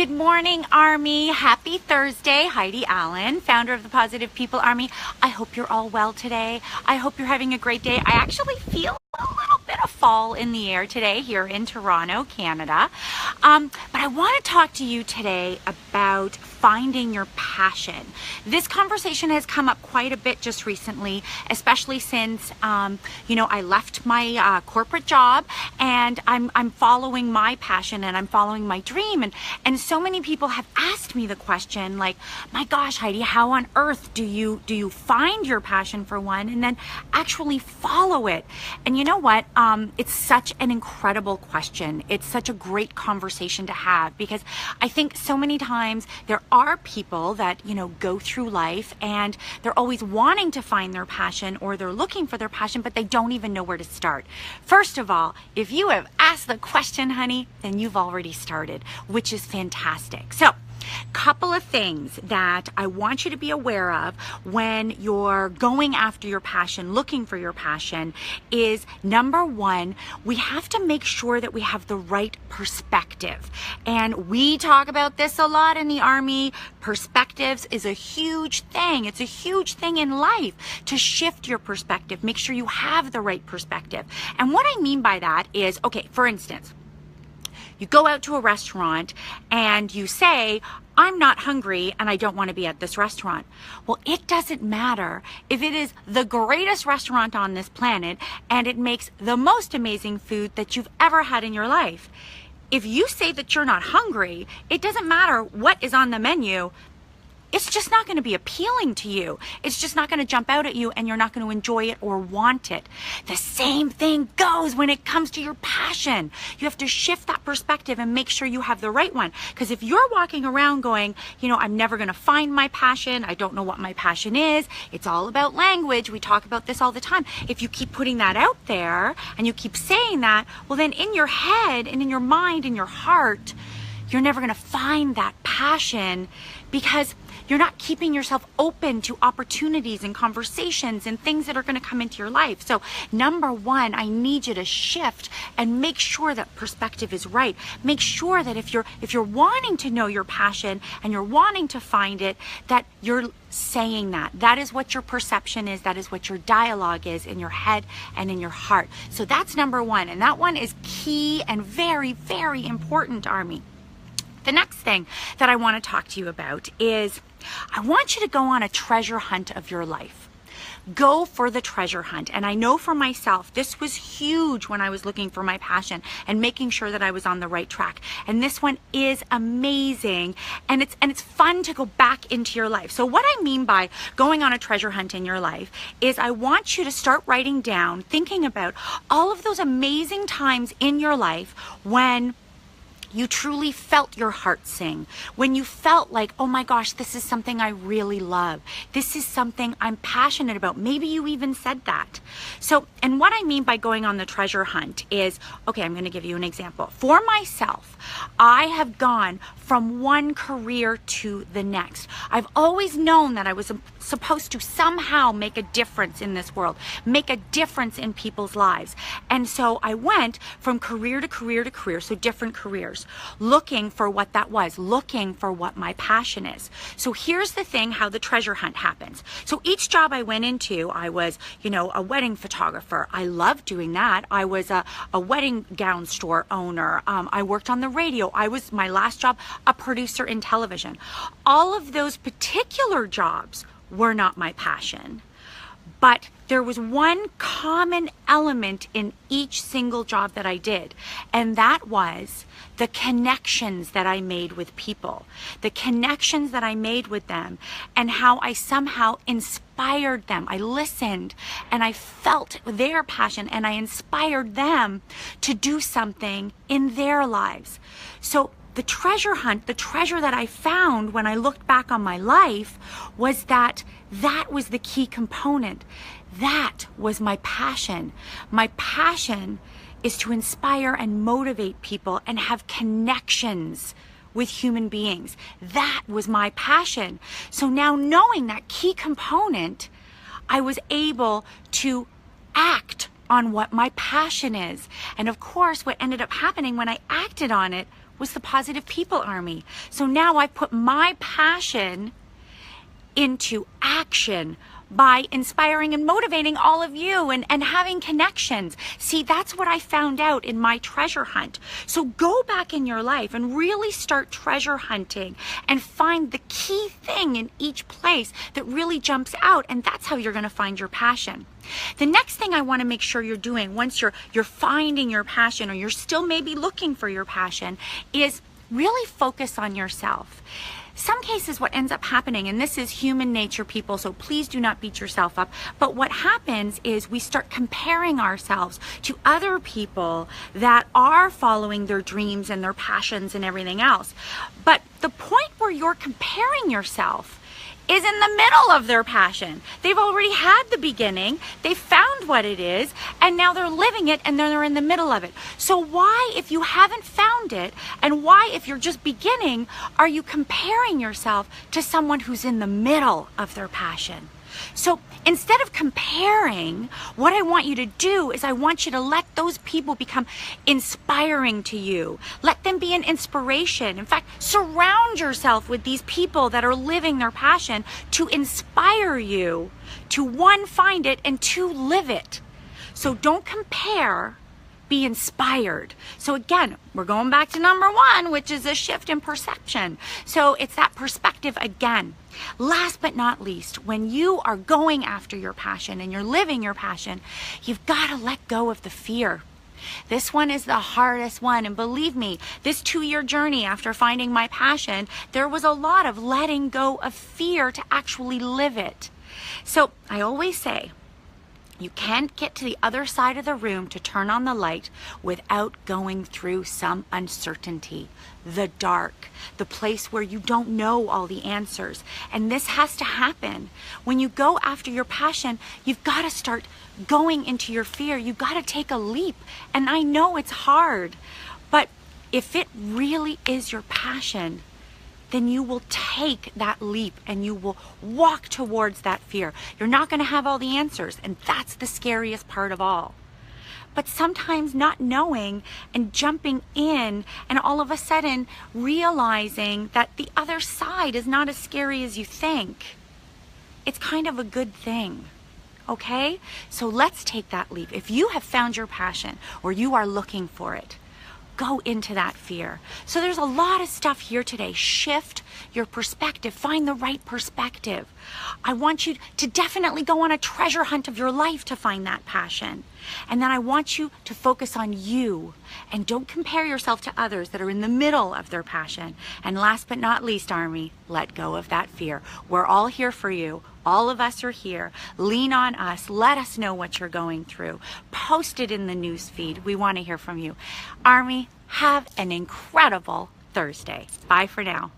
Good morning, Army. Happy Thursday. Heidi Allen, founder of the Positive People Army. I hope you're all well today. I hope you're having a great day. I actually feel a little bit of fall in the air today here in Toronto, Canada. But I want to talk to you today about finding your passion. This conversation has come up quite a bit just recently, especially since, I left my corporate job and I'm following my passion and I'm following my dream. And so many people have asked me the question like, my gosh, Heidi, how on earth do you find your passion for one and then actually follow it? And you know what? It's such an incredible question. It's such a great conversation to have because I think so many times there are people that, go through life and they're always wanting to find their passion or they're looking for their passion, but they don't even know where to start. First of all, if you have asked the question, honey, then you've already started, which is fantastic. So, couple of things that I want you to be aware of when you're going after your passion, looking for your passion, is number one, we have to make sure that we have the right perspective. And we talk about this a lot in the Army. Perspectives is a huge thing. It's a huge thing in life to shift your perspective. Make sure you have the right perspective. And what I mean by that is, okay, for instance, you go out to a restaurant and you say, I'm not hungry and I don't want to be at this restaurant. Well, it doesn't matter if it is the greatest restaurant on this planet and it makes the most amazing food that you've ever had in your life. If you say that you're not hungry, it doesn't matter what is on the menu. It's just not going to be appealing to you. It's just not going to jump out at you and you're not going to enjoy it or want it. The same thing goes when it comes to your passion. You have to shift that perspective and make sure you have the right one. Because if you're walking around going, I'm never going to find my passion. I don't know what my passion is. It's all about language. We talk about this all the time. If you keep putting that out there and you keep saying that, well then in your head and in your mind, in your heart, you're never going to find that passion because you're not keeping yourself open to opportunities and conversations and things that are going to come into your life. So number one, I need you to shift and make sure that perspective is right. Make sure that if you're wanting to know your passion and you're wanting to find it, that you're saying that. That is what your perception is. That is what your dialogue is in your head and in your heart. So that's number one. And that one is key and very, very important, Army. The next thing that I want to talk to you about is I want you to go on a treasure hunt of your life. Go for the treasure hunt. And I know for myself, this was huge when I was looking for my passion and making sure that I was on the right track. And this one is amazing. And it's fun to go back into your life. So what I mean by going on a treasure hunt in your life is I want you to start writing down, thinking about all of those amazing times in your life when you truly felt your heart sing, when you felt like, oh my gosh, this is something I really love. This is something I'm passionate about. Maybe you even said that. So, and what I mean by going on the treasure hunt is, okay, I'm going to give you an example. For myself, I have gone from one career to the next. I've always known that I was supposed to somehow make a difference in this world, make a difference in people's lives. And so I went from career to career to career, so different careers, looking for what that was, looking for what my passion is. So here's the thing, how the treasure hunt happens. So each job I went into, I was, a wedding photographer. I loved doing that. I was a wedding gown store owner. I worked on the radio. I was, my last job, a producer in television. All of those particular jobs were not my passion. But there was one common element in each single job that I did, and that was the connections that I made with people, the connections that I made with them, and how I somehow inspired them. I listened and I felt their passion and I inspired them to do something in their lives. So the treasure hunt, the treasure that I found when I looked back on my life was that was the key component. That was my passion. My passion is to inspire and motivate people and have connections with human beings. That was my passion. So now knowing that key component, I was able to act on what my passion is. And of course, what ended up happening when I acted on it was the Positive People Army. So now I put my passion into action by inspiring and motivating all of you and having connections. See, that's what I found out in my treasure hunt. So go back in your life and really start treasure hunting and find the key thing in each place that really jumps out, and that's how you're going to find your passion. The next thing I want to make sure you're doing once you're finding your passion, or you're still maybe looking for your passion, is really focus on yourself. Some cases what ends up happening, and this is human nature, people, so please do not beat yourself up, but what happens is we start comparing ourselves to other people that are following their dreams and their passions and everything else. But the point where you're comparing yourself is in the middle of their passion. They've already had the beginning, they found what it is, and now they're living it, and then they're in the middle of it. So why, if you haven't found it, and why, if you're just beginning, are you comparing yourself to someone who's in the middle of their passion? So instead of comparing, what I want you to do is I want you to let those people become inspiring to you. Let them be an inspiration. In fact, surround yourself with these people that are living their passion to inspire you to, one, find it, and two, live it. So don't compare, be inspired. So again, we're going back to number one, which is a shift in perception. So it's that perspective again. Last but not least, when you are going after your passion and you're living your passion, you've got to let go of the fear. This one is the hardest one, and believe me, this 2-year journey after finding my passion, there was a lot of letting go of fear to actually live it. So I always say, you can't get to the other side of the room to turn on the light without going through some uncertainty, the dark, the place where you don't know all the answers. And this has to happen. When you go after your passion, you've got to start going into your fear. You've got to take a leap. And I know it's hard, but if it really is your passion, then you will take that leap and you will walk towards that fear. You're not going to have all the answers, and that's the scariest part of all. But sometimes not knowing and jumping in and all of a sudden realizing that the other side is not as scary as you think, it's kind of a good thing. Okay? So let's take that leap. If you have found your passion or you are looking for it, go into that fear. So there's a lot of stuff here today. Shift your perspective. Find the right perspective. I want you to definitely go on a treasure hunt of your life to find that passion. And then I want you to focus on you, and don't compare yourself to others that are in the middle of their passion. And last but not least, Army, let go of that fear. We're all here for you. All of us are here. Lean on us. Let us know what you're going through. Post it in the news feed. We want to hear from you. Army, have an incredible Thursday. Bye for now.